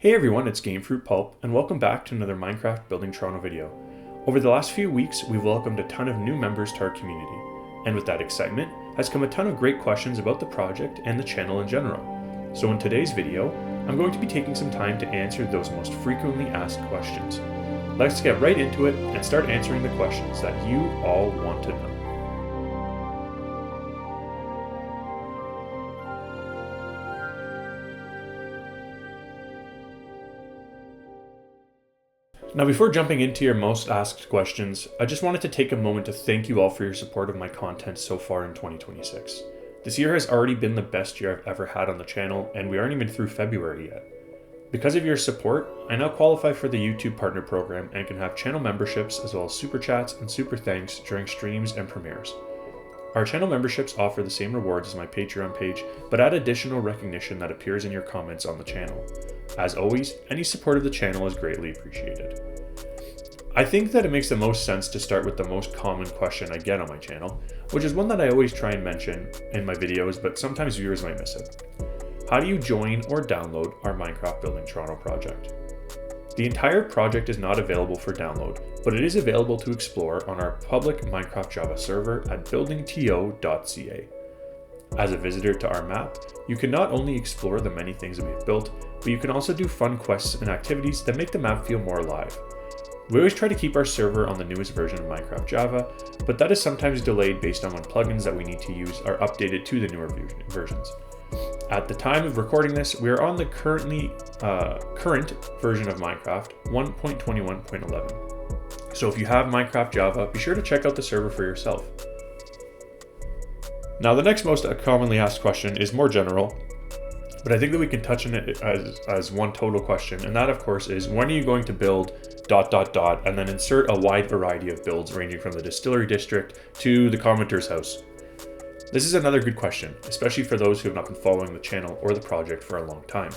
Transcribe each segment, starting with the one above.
Hey everyone, it's Gamefruitpulp, and welcome back to another Minecraft Building Toronto video. Over the last few weeks, we've welcomed a ton of new members to our community, and with that excitement has come a ton of great questions about the project and the channel in general. So in today's video, I'm going to be taking some time to answer those most frequently asked questions. Let's get right into it and start answering the questions that you all want to know. Now, before jumping into your most asked questions, I just wanted to take a moment to thank you all for your support of my content so far in 2026. This year has already been the best year I've ever had on the channel, and we aren't even through February yet. Because of your support, I now qualify for the YouTube Partner Program and can have channel memberships as well as super chats and super thanks during streams and premieres. Our channel memberships offer the same rewards as my Patreon page, but add additional recognition that appears in your comments on the channel. As always, any support of the channel is greatly appreciated. I think that it makes the most sense to start with the most common question I get on my channel, which is one that I always try and mention in my videos, but sometimes viewers might miss it. How do you join or download our Minecraft Building Toronto project? The entire project is not available for download, but it is available to explore on our public Minecraft Java server at BuildingTO.ca. As a visitor to our map, you can not only explore the many things that we've built, but you can also do fun quests and activities that make the map feel more alive. We always try to keep our server on the newest version of Minecraft Java, but that is sometimes delayed based on when plugins that we need to use are updated to the newer versions. At the time of recording this, we are on the current version of Minecraft 1.21.11. So if you have Minecraft Java, be sure to check out the server for yourself. Now, the next most commonly asked question is more general, but I think that we can touch on it as one total question, and that of course is, when are you going to build ... and then insert a wide variety of builds ranging from the distillery district to the commenter's house. This is another good question, especially for those who have not been following the channel or the project for a long time.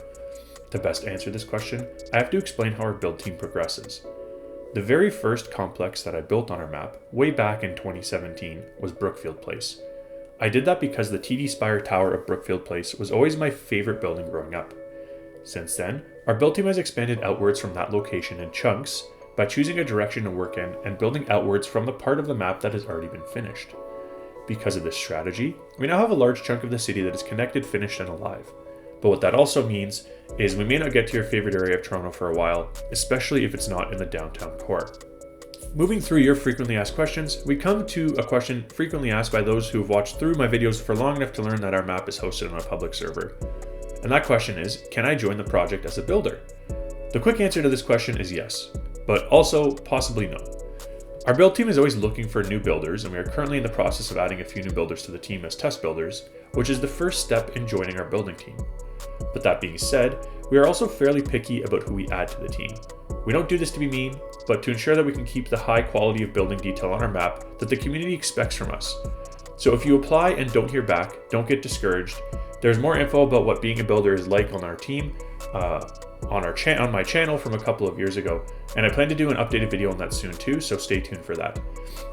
To best answer this question, I have to explain how our build team progresses. The very first complex that I built on our map, way back in 2017, was Brookfield Place. I did that because the TD Spire Tower of Brookfield Place was always my favorite building growing up. Since then, our build team has expanded outwards from that location in chunks by choosing a direction to work in and building outwards from the part of the map that has already been finished. Because of this strategy, we now have a large chunk of the city that is connected, finished, and alive. But what that also means is we may not get to your favorite area of Toronto for a while, especially if it's not in the downtown core. Moving through your frequently asked questions, we come to a question frequently asked by those who have watched through my videos for long enough to learn that our map is hosted on a public server. And that question is, can I join the project as a builder? The quick answer to this question is yes, but also possibly no. Our build team is always looking for new builders, and we are currently in the process of adding a few new builders to the team as test builders, which is the first step in joining our building team. But that being said, we are also fairly picky about who we add to the team. We don't do this to be mean, but to ensure that we can keep the high quality of building detail on our map that the community expects from us. So if you apply and don't hear back, don't get discouraged. There's more info about what being a builder is like on our team, on my channel from a couple of years ago, and I plan to do an updated video on that soon too, so stay tuned for that.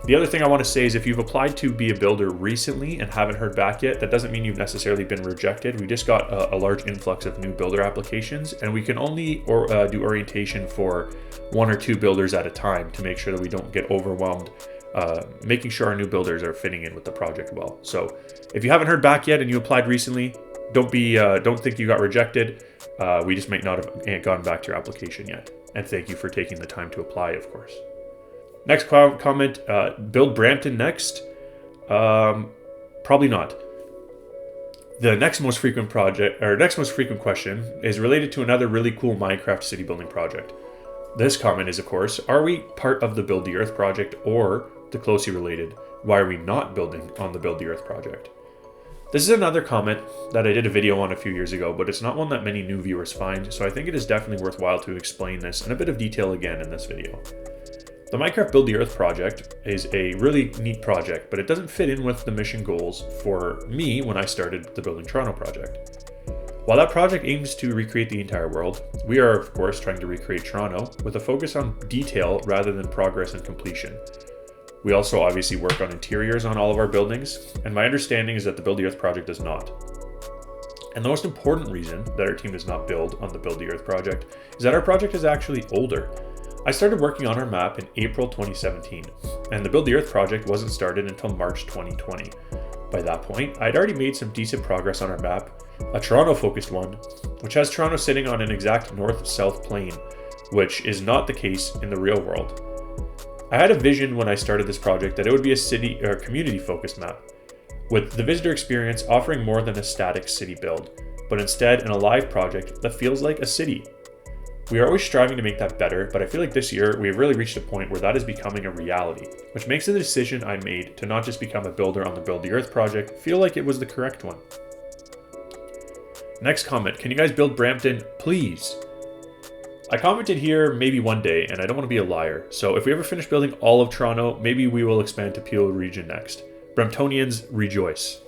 The other thing I want to say is, if you've applied to be a builder recently and haven't heard back yet, that doesn't mean you've necessarily been rejected. We just got a large influx of new builder applications, and we can only do orientation for 1 or 2 builders at a time to make sure that we don't get overwhelmed, making sure our new builders are fitting in with the project well. So if you haven't heard back yet and you applied recently, don't think you got rejected. We just might not have gone back to your application yet. And thank you for taking the time to apply, of course. Next comment, build Brampton next? Probably not. The next most frequent question is related to another really cool Minecraft city building project. This comment is, of course, are we part of the Build the Earth project, or the closely related, why are we not building on the Build the Earth project? This is another comment that I did a video on a few years ago, but it's not one that many new viewers find, so I think it is definitely worthwhile to explain this in a bit of detail again in this video. The Minecraft Build the Earth project is a really neat project, but it doesn't fit in with the mission goals for me when I started the Building Toronto project. While that project aims to recreate the entire world, we are of course trying to recreate Toronto with a focus on detail rather than progress and completion. We also obviously work on interiors on all of our buildings, and my understanding is that the Build the Earth project does not. And the most important reason that our team does not build on the Build the Earth project is that our project is actually older. I started working on our map in April 2017, and the Build the Earth project wasn't started until March 2020. By that point, I'd already made some decent progress on our map, a Toronto-focused one, which has Toronto sitting on an exact north-south plane, which is not the case in the real world. I had a vision when I started this project that it would be a city or community-focused map, with the visitor experience offering more than a static city build, but instead an alive project that feels like a city. We are always striving to make that better, but I feel like this year we have really reached a point where that is becoming a reality, which makes the decision I made to not just become a builder on the Build the Earth project feel like it was the correct one. Next comment, can you guys build Brampton, please? I commented here maybe one day, and I don't want to be a liar, so if we ever finish building all of Toronto, maybe we will expand to Peel region next. Bramptonians rejoice.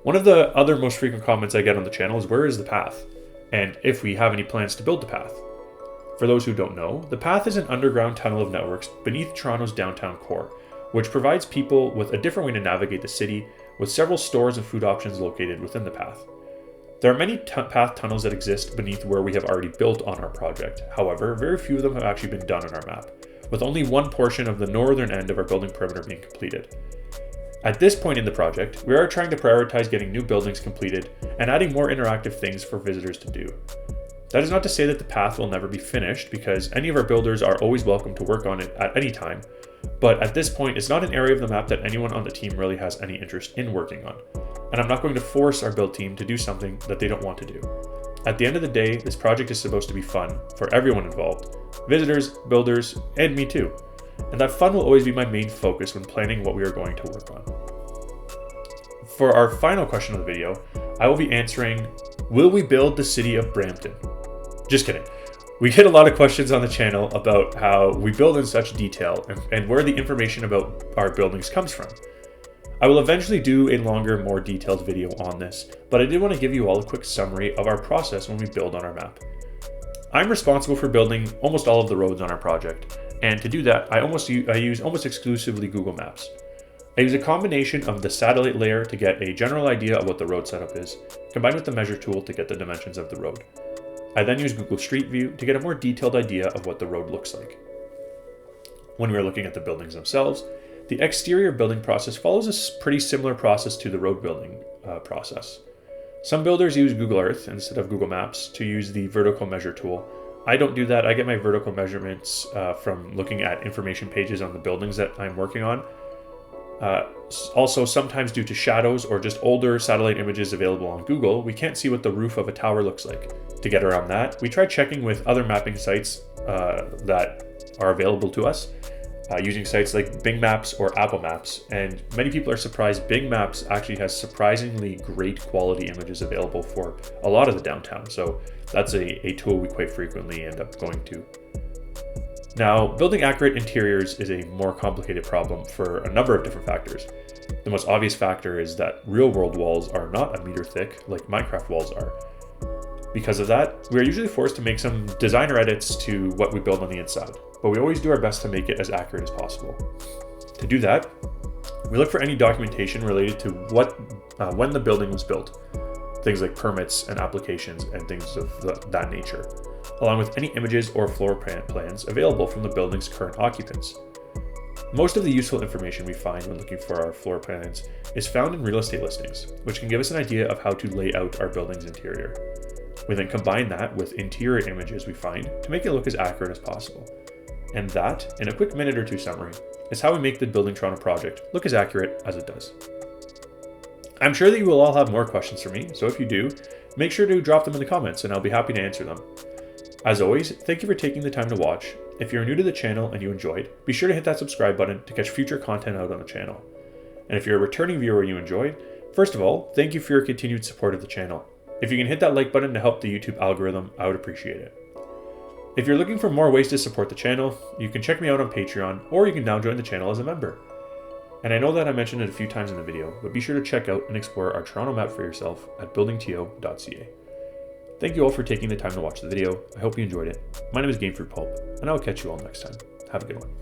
One of the other most frequent comments I get on the channel is where is the path? And if we have any plans to build the path. For those who don't know, the path is an underground tunnel of networks beneath Toronto's downtown core, which provides people with a different way to navigate the city, with several stores and food options located within the path. There are many path tunnels that exist beneath where we have already built on our project. However, very few of them have actually been done on our map, with only one portion of the northern end of our building perimeter being completed. At this point in the project, we are trying to prioritize getting new buildings completed and adding more interactive things for visitors to do. That is not to say that the path will never be finished, because any of our builders are always welcome to work on it at any time, but at this point it's not an area of the map that anyone on the team really has any interest in working on, and I'm not going to force our build team to do something that they don't want to do. At the end of the day, this project is supposed to be fun for everyone involved, visitors, builders, and me too. And that fun will always be my main focus when planning what we are going to work on. For our final question of the video, I will be answering, will we build the city of Brampton? Just kidding. We get a lot of questions on the channel about how we build in such detail and where the information about our buildings comes from. I will eventually do a longer, more detailed video on this, but I did want to give you all a quick summary of our process when we build on our map. I'm responsible for building almost all of the roads on our project, and to do that, I use almost exclusively Google Maps. I use a combination of the satellite layer to get a general idea of what the road setup is, combined with the measure tool to get the dimensions of the road. I then use Google Street View to get a more detailed idea of what the road looks like. When we are looking at the buildings themselves, the exterior building process follows a pretty similar process to the road building process. Some builders use Google Earth instead of Google Maps to use the vertical measure tool. I don't do that. I get my vertical measurements from looking at information pages on the buildings that I'm working on. Also, sometimes due to shadows or just older satellite images available on Google, we can't see what the roof of a tower looks like. To get around that, we try checking with other mapping sites that are available to us, using sites like Bing Maps or Apple Maps. And many people are surprised Bing Maps actually has surprisingly great quality images available for a lot of the downtown. So that's a tool we quite frequently end up going to. Now, building accurate interiors is a more complicated problem for a number of different factors. The most obvious factor is that real-world walls are not a meter thick like Minecraft walls are. Because of that, we are usually forced to make some designer edits to what we build on the inside, but we always do our best to make it as accurate as possible. To do that, we look for any documentation related to when the building was built, things like permits and applications and things of that nature, along with any images or floor plans available from the building's current occupants. Most of the useful information we find when looking for our floor plans is found in real estate listings, which can give us an idea of how to lay out our building's interior. We then combine that with interior images we find to make it look as accurate as possible. And that, in a quick minute or two summary, is how we make the Building Toronto project look as accurate as it does. I'm sure that you will all have more questions for me, so if you do, make sure to drop them in the comments and I'll be happy to answer them. As always, thank you for taking the time to watch. If you're new to the channel and you enjoyed, be sure to hit that subscribe button to catch future content out on the channel. And if you're a returning viewer and you enjoyed, first of all, thank you for your continued support of the channel. If you can hit that like button to help the YouTube algorithm, I would appreciate it. If you're looking for more ways to support the channel, you can check me out on Patreon, or you can now join the channel as a member. And I know that I mentioned it a few times in the video, but be sure to check out and explore our Toronto map for yourself at BuildingTO.ca. Thank you all for taking the time to watch the video. I hope you enjoyed it. My name is Gamefruitpulp, and I will catch you all next time. Have a good one.